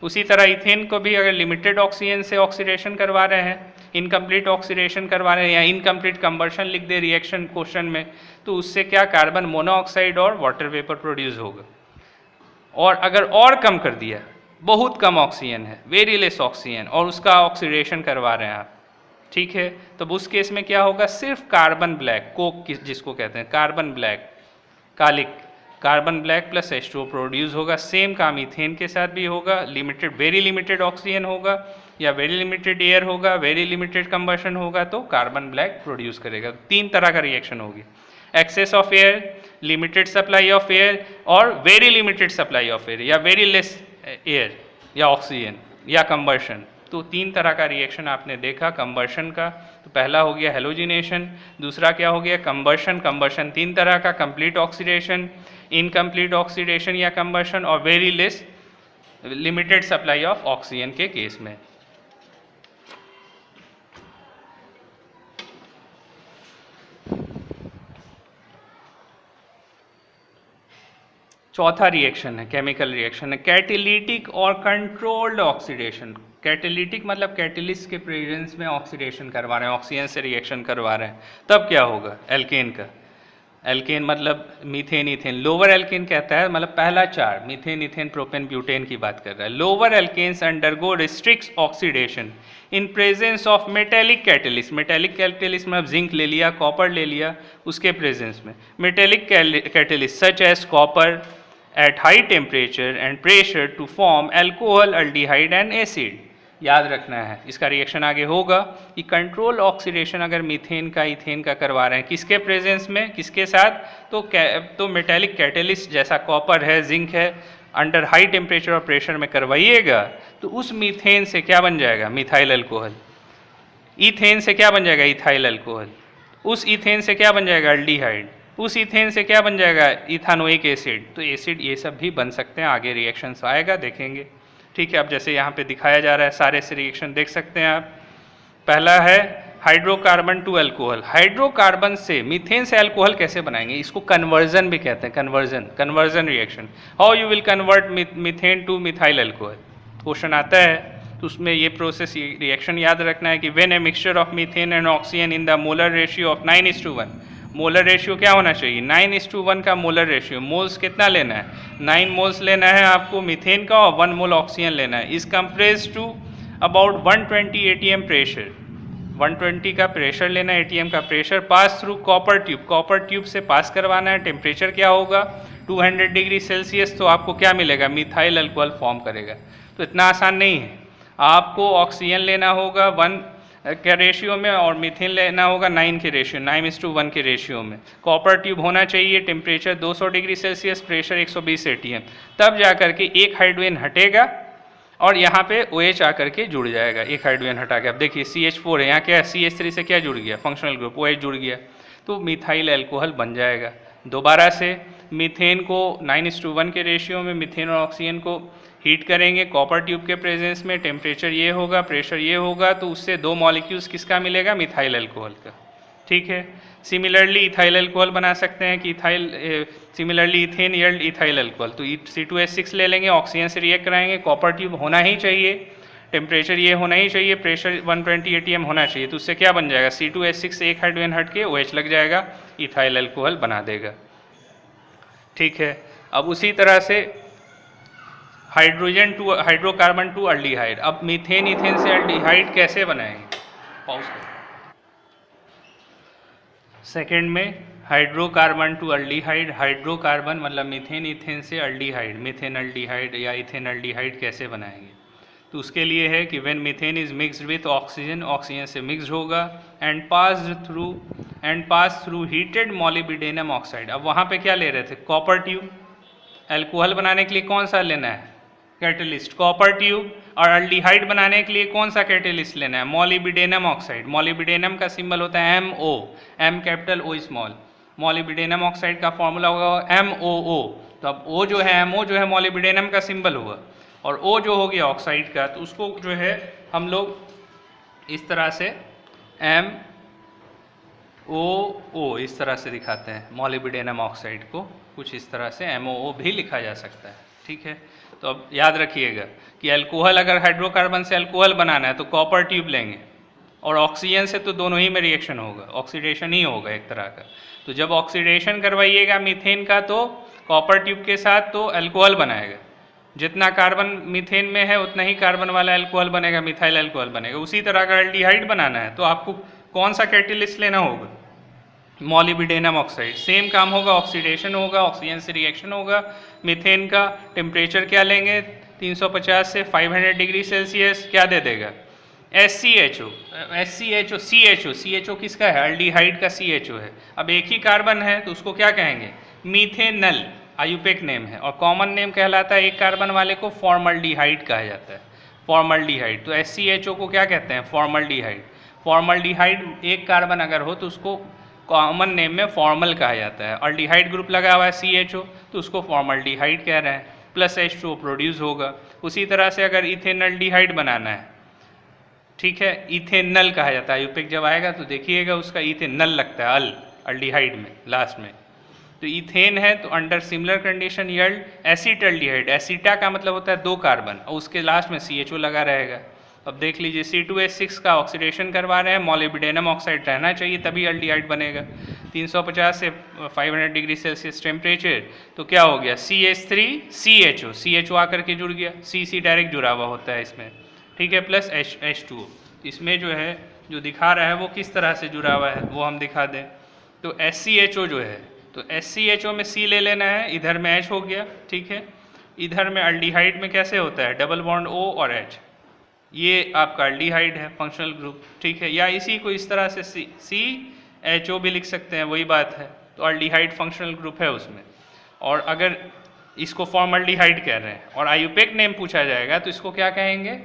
उसी तरह इथेन को भी अगर लिमिटेड ऑक्सीजन से ऑक्सीडेशन करवा रहे हैं, इनकम्प्लीट ऑक्सीडेशन करवा रहे हैं या इनकम्प्लीट कंबर्शन लिख दे रिएक्शन क्वेश्चन में, तो उससे क्या कार्बन मोनोऑक्साइड और वाटर वेपर प्रोड्यूस होगा। और अगर और कम कर दिया, बहुत कम ऑक्सीजन है, वेरी लेस ऑक्सीजन, और उसका ऑक्सीडेशन करवा रहे हैं आप, ठीक है, तब उस केस में क्या होगा? सिर्फ कार्बन ब्लैक, कोक जिसको कहते हैं, कार्बन ब्लैक, कालिक, carbon black plus H2O produce होगा। सेम काम इथेन के साथ भी होगा, लिमिटेड, वेरी लिमिटेड ऑक्सीजन होगा या वेरी लिमिटेड एयर होगा, वेरी लिमिटेड कंबशन होगा, तो कार्बन ब्लैक प्रोड्यूस करेगा। 3 तरह का रिएक्शन होगी, excess of air, limited supply of air, और very limited supply of air, या वेरी लेस एयर या ऑक्सीजन या कंबशन। तो 3 तरह का रिएक्शन आपने देखा कंबशन का। तो पहला हो गया हेलोजिनेशन, दूसरा क्या हो गया? कंबशन। कंबशन 3 तरह का, कंप्लीट ऑक्सीडेशन, इनकम्प्लीट ऑक्सीडेशन या कंबशन, और very less limited supply of oxygen के केस में। चौथा रिएक्शन है, केमिकल रिएक्शन है, कैटेलिटिक और कंट्रोल्ड ऑक्सीडेशन। कैटेलिटिक मतलब कैटेलिस्ट के प्रेजेंस में ऑक्सीडेशन करवा रहे हैं, ऑक्सीजन से रिएक्शन करवा रहे हैं, तब क्या होगा? एल्केन का, एल्केन मतलब मीथेन, इथेन, लोअर एल्केन कहता है, मतलब पहला 4, मीथेन, इथेन, प्रोपेन, ब्यूटेन की बात कर रहा है। Lower alkanes undergo restrict oxidation in presence of metallic catalyst. Metallic catalyst मतलब जिंक ले लिया, कॉपर ले लिया, उसके प्रेजेंस में metallic catalyst such as copper at high temperature and pressure to form alcohol, aldehyde and acid। याद रखना है, इसका रिएक्शन आगे होगा कि कंट्रोल ऑक्सीडेशन अगर मीथेन का, इथेन का करवा रहे हैं, किसके प्रेजेंस में, किसके साथ? तो मेटेलिक कैटेलिस्ट जैसा कॉपर है, जिंक है, अंडर हाई टेम्परेचर और प्रेशर में करवाइएगा, तो उस मीथेन से क्या बन जाएगा? Methyl alcohol. इथेन से क्या बन जाएगा? Ethyl alcohol. उस इथेन से क्या बन जाएगा? अल्डीहाइड। उस इथेन से क्या बन जाएगा? Ethanoic acid. तो एसिड ये सब भी बन सकते हैं, आगे रिएक्शंस आएगा, देखेंगे, ठीक है। अब जैसे यहाँ पे दिखाया जा रहा है, सारे से रिएक्शन देख सकते हैं आप। पहला है हाइड्रोकार्बन टू अल्कोहल। हाइड्रोकार्बन से, मीथेन से अल्कोहल कैसे बनाएंगे? इसको कन्वर्जन भी कहते हैं, conversion reaction. How you will convert methane two methyl alcohol, question आता है, तो उसमें ये प्रोसेस, ये रिएक्शन याद रखना है कि when a mixture of methane and oxygen in the molar ratio of 9:1, molar ratio क्या होना चाहिए? 9:1 का मोलर रेशियो। मोल्स कितना लेना है? 9 मोल्स लेना है आपको मीथेन का, और 1 मोल ऑक्सीजन लेना है। Is compressed to about 120 ATM pressure. 120 का प्रेशर लेना है, ATM का pressure, pass through copper tube. Copper tube से पास करवाना है। टेम्परेचर क्या होगा? 200 डिग्री सेल्सियस। तो आपको क्या मिलेगा? मिथाइल अल्कोहल फॉर्म करेगा। तो इतना आसान नहीं है, आपको ऑक्सीजन लेना होगा 1 के रेशियो में, और मीथेन लेना होगा 9 के रेशियो, 9:1 के रेशियो में। कॉपर ट्यूब होना चाहिए, temperature 200 degree Celsius, pressure 120 ATM। तब जा करके एक हाइड्रोजन हटेगा और यहाँ पे OH आकर के जुड़ जाएगा। एक हाइड्रोजन हटा के, अब देखिए CH4 है, यहाँ क्या है? CH3 से क्या जुड़ गया? फंक्शनल ग्रुप OH जुड़ गया, तो मिथाइल अल्कोहल बन जाएगा। दोबारा से मीथेन को 9:1 के रेशियो में, मीथेन और ऑक्सीजन को हीट करेंगे कॉपर ट्यूब के प्रेजेंस में। टेम्परेचर ये होगा, प्रेशर ये होगा, तो उससे 2 मॉलिक्यूल्स किसका मिलेगा? मिथाइल अल्कोहल का, ठीक है। सिमिलरली इथाइल अल्कोहल बना सकते हैं कि similarly ethane yield ethyl alcohol. तो C2H6 ले लेंगे, ऑक्सीजन से रिएक्ट कराएंगे, कॉपर ट्यूब होना ही चाहिए, टेम्परेचर ये होना ही चाहिए, प्रेशर 120 ATM होना चाहिए। तो उससे क्या बन जाएगा? C2H6 से एक हाइड्रोजन हट के OH लग जाएगा, इथाइल अल्कोहल बना देगा, ठीक है। अब उसी तरह से हाइड्रोकार्बन टू अल्डीहाइड। अब मीथेन, इथेन से अल्डीहाइड कैसे बनाएंगे? पॉज करो। सेकेंड में हाइड्रोकार्बन टू अल्डीहाइड। हाइड्रोकार्बन मतलब मीथेन, इथेन से अल्डीहाइड, मीथेन अल्डीहाइड या इथेन अल्डीहाइड कैसे बनाएंगे? तो उसके लिए है कि when methane is mixed with oxygen, oxygen से मिक्स्ड होगा, and pass through heated molybdenum oxide. अब वहाँ पे क्या ले रहे थे? Copper tube. अल्कोहल बनाने के लिए कौन सा लेना है? Catalyst, copper tube. और अल्डीहाइड बनाने के लिए कौन सा कैटेलिस्ट लेना है? Molybdenum oxide. मोलिब्डेनम का सिंबल होता है MO, M capital O small. Molybdenum oxide का फॉर्मूला होगा MOO। तो अब O जो है, MO जो है मोलिब्डेनम का सिंबल हुआ, और O जो हो गया ऑक्साइड का, तो उसको जो है हम लोग इस तरह से MOO इस तरह से दिखाते हैं, मॉलिब्डेनम ऑक्साइड को कुछ इस तरह से MOO भी लिखा जा सकता है, ठीक है। तो अब याद रखिएगा कि अल्कोहल, अगर हाइड्रोकार्बन से अल्कोहल बनाना है तो कॉपर ट्यूब लेंगे, और ऑक्सीजन से तो दोनों ही में रिएक्शन होगा, ऑक्सीडेशन ही होगा एक तरह का। तो जब ऑक्सीडेशन करवाइएगा मीथेन का तो कॉपर ट्यूब के साथ तो अल्कोहल बनाएगा, जितना कार्बन मीथेन में है उतना ही कार्बन वाला अल्कोहल बनेगा, मिथाइल अल्कोहल बनेगा। उसी तरह का एल्डिहाइड बनाना है तो आपको कौन सा कैटेलिस्ट लेना होगा, मॉलिब्डेनम ऑक्साइड। सेम काम होगा, ऑक्सीडेशन होगा, ऑक्सीजन से रिएक्शन होगा। मीथेन का टेम्परेचर क्या लेंगे, 350 से 500 डिग्री सेल्सियस, क्या दे देगा, SCHO। CHO किसका है, एल्डिहाइड का CHO है। अब एक ही कार्बन है तो उसको क्या कहेंगे, मीथेनल, आयुपेक नेम है, और कॉमन नेम कहलाता है एक कार्बन वाले को फॉर्मल्डिहाइड कहा जाता है, फॉर्मल्डिहाइड। तो SCHO को क्या कहते हैं, फॉर्मल्डिहाइड। फॉर्मल्डिहाइड एक कार्बन अगर हो तो उसको कॉमन नेम में फॉर्मल कहा जाता है। अल्डिहाइड ग्रुप लगा हुआ है CHO तो उसको फॉर्मल्डिहाइड कह रहे हैं, प्लस H2O प्रोड्यूस होगा। उसी तरह से अगर इथेनल्डिहाइड बनाना है, ठीक है, इथेनल कहा जाता है। आयुपेक जब आएगा तो देखिएगा उसका इथेनल लगता है अल्डिहाइड में लास्ट में। तो इथेन है तो under similar condition yield acetaldehyde. एसिटा का मतलब होता है दो कार्बन और उसके लास्ट में CHO लगा रहेगा। अब देख लीजिए C2H6 का ऑक्सीडेशन करवा रहे हैं, मॉलिब्डेनम ऑक्साइड रहना चाहिए तभी एल्डिहाइड बनेगा। 350 से 500 डिग्री सेल्सियस टेम्परेचर, तो क्या हो गया, CH3CHO, CHO आकर के जुड़ गया, C डायरेक्ट जुड़ा हुआ होता है इसमें, ठीक है, प्लस H2O। इसमें जो है जो दिखा रहा है वो किस तरह से जुड़ा हुआ है वो हम दिखा दें। तो SCHO जो है, तो SCHO में C ले लेना है, इधर में H हो गया, ठीक है। इधर में अल्डिहाइड में कैसे होता है, डबल बॉन्ड O और H, ये आपका अल्डिहाइड है फंक्शनल ग्रुप, ठीक है। या इसी को इस तरह से CHO भी लिख सकते हैं, वही बात है। तो अल्डिहाइड फंक्शनल ग्रुप है उसमें, और अगर इसको फॉर्मल्डिहाइड कह रहे हैं और आयुपेक नेम पूछा जाएगा तो इसको क्या कहेंगे,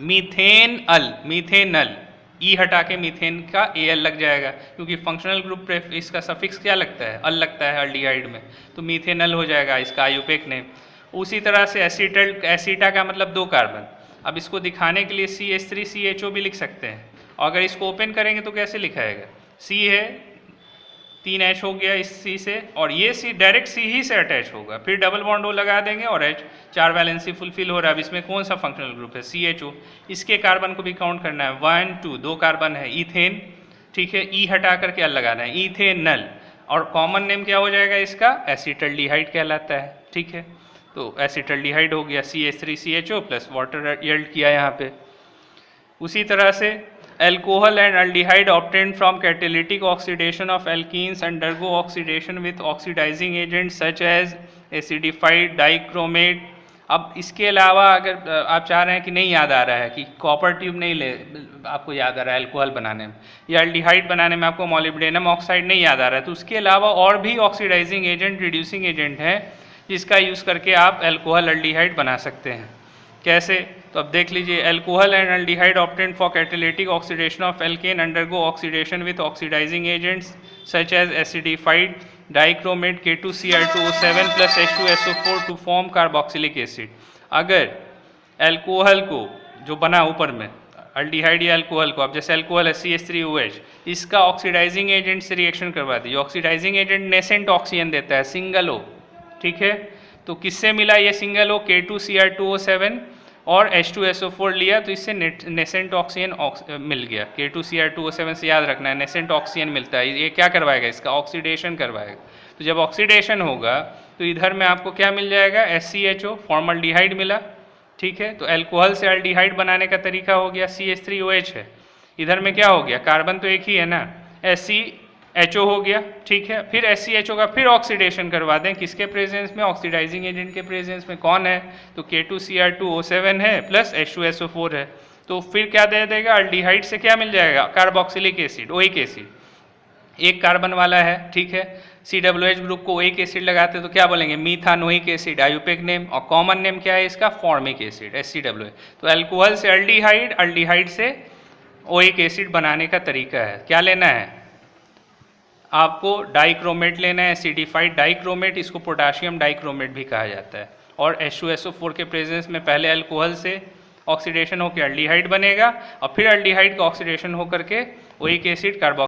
मीथेनल। ई हटा के मीथेन का AL लग जाएगा, क्योंकि फंक्शनल ग्रुप इसका सफिक्स क्या लगता है, अल लगता है अल्डिहाइड में, तो मीथेनल हो जाएगा इसका आयुपेक नेम। उसी तरह से एसिटा का मतलब दो कार्बन। अब इसको दिखाने के लिए CH3CHO भी लिख सकते हैं, और अगर इसको ओपन करेंगे तो कैसे लिखाएगा, C है, 3H हो गया इस C से, और ये C डायरेक्ट C ही से अटैच होगा, फिर डबल बॉन्ड O लगा देंगे और H, 4 वैलेंसी फुलफिल हो रहा है। अब इसमें कौन सा फंक्शनल ग्रुप है, CHO। इसके कार्बन को भी काउंट करना है, 1 2 दो कार्बन है, इथेन, ठीक है, E हटा करके अल लगाना है, इथेनल, और कॉमन नेम क्या हो जाएगा इसका, एसिटल्डिहाइड कहलाता है, ठीक है। तो एसिटल्डिहाइड हो गया, CH3CHO प्लस वाटर यील्ड किया यहाँ पे। उसी तरह से alcohol and aldehyde obtained from catalytic oxidation of alkenes undergo oxidation with oxidizing agents such as acidified dichromate। अब इसके अलावा अगर आप चाह रहे हैं कि नहीं याद आ रहा है कि कॉपर ट्यूब नहीं ले, आपको याद आ रहा है अल्कोहल बनाने में या एल्डिहाइड बनाने में आपको मॉलिब्डेनम ऑक्साइड नहीं याद आ रहा है, तो उसके अलावा और भी ऑक्सीडाइजिंग एजेंट, रिड्यूसिंग एजेंट है जिसका यूज़ करके आप अल्कोहल एल्डिहाइड बना सकते हैं। कैसे, तो अब देख लीजिए, alcohol and aldehyde obtained for catalytic oxidation of alkane undergo oxidation with oxidising agents such as acidified dichromate K2Cr2O7 plus H2SO4 to form carboxylic acid. अगर अल्कोहल को जो बना ऊपर में अल्डिहाइड या अल्कोहल को, अब जैसे अल्कोहल है CH3OH, इसका ऑक्सीडाइजिंग एजेंट से रिएक्शन करवा दीजिए। ऑक्सीडाइजिंग एजेंट नेसेंट ऑक्सीजन देता है, सिंगल O, ठीक है। तो किससे मिला ये सिंगल O, K2Cr2O7 और H2SO4 लिया तो इससे नेसेंट ऑक्सीजन मिल गया। K2Cr2O7 से याद रखना है, नेसेंट ऑक्सीजन मिलता है, ये क्या करवाएगा, इसका ऑक्सीडेशन करवाएगा। तो जब ऑक्सीडेशन होगा तो इधर में आपको क्या मिल जाएगा, SCHO, फॉर्मल्डिहाइड मिला, ठीक है। तो अल्कोहल से एल्डिहाइड बनाने का तरीका हो गया, CH3OH है, इधर में क्या हो गया, कार्बन तो एक ही है ना, SCHO हो गया, ठीक है। फिर SCHO का फिर ऑक्सीडेशन करवा दें, किसके प्रेजेंस में, ऑक्सीडाइजिंग एजेंट के प्रेजेंस में, कौन है, तो K2Cr2O7 है प्लस H2SO4 है। तो फिर क्या दे देगा, अल्डिहाइड से क्या मिल जाएगा, कार्बोक्सिलिक एसिड, ओइक एसिड, एक कार्बन वाला है, ठीक है। COH ग्रुप को ओइक एसिड लगाते तो क्या बोलेंगे, मीथानोइक एसिड, आयुपेक नेम, और कॉमन नेम क्या है इसका, फॉर्मिक एसिड, HCOH। तो अल्कोहल से अल्डिहाइड, अल्डिहाइड से ओइक एसिड बनाने का तरीका है। क्या लेना है आपको, डाइक्रोमेट लेना है, एसिडिफाइड डाइक्रोमेट, इसको पोटाशियम डाइक्रोमेट भी कहा जाता है। और H2SO4 के प्रेजेंस में पहले अल्कोहल से ऑक्सीडेशन होकर एल्डिहाइड बनेगा और फिर एल्डिहाइड का ऑक्सीडेशन होकर के वही एसिड कार्बोक्सिलिक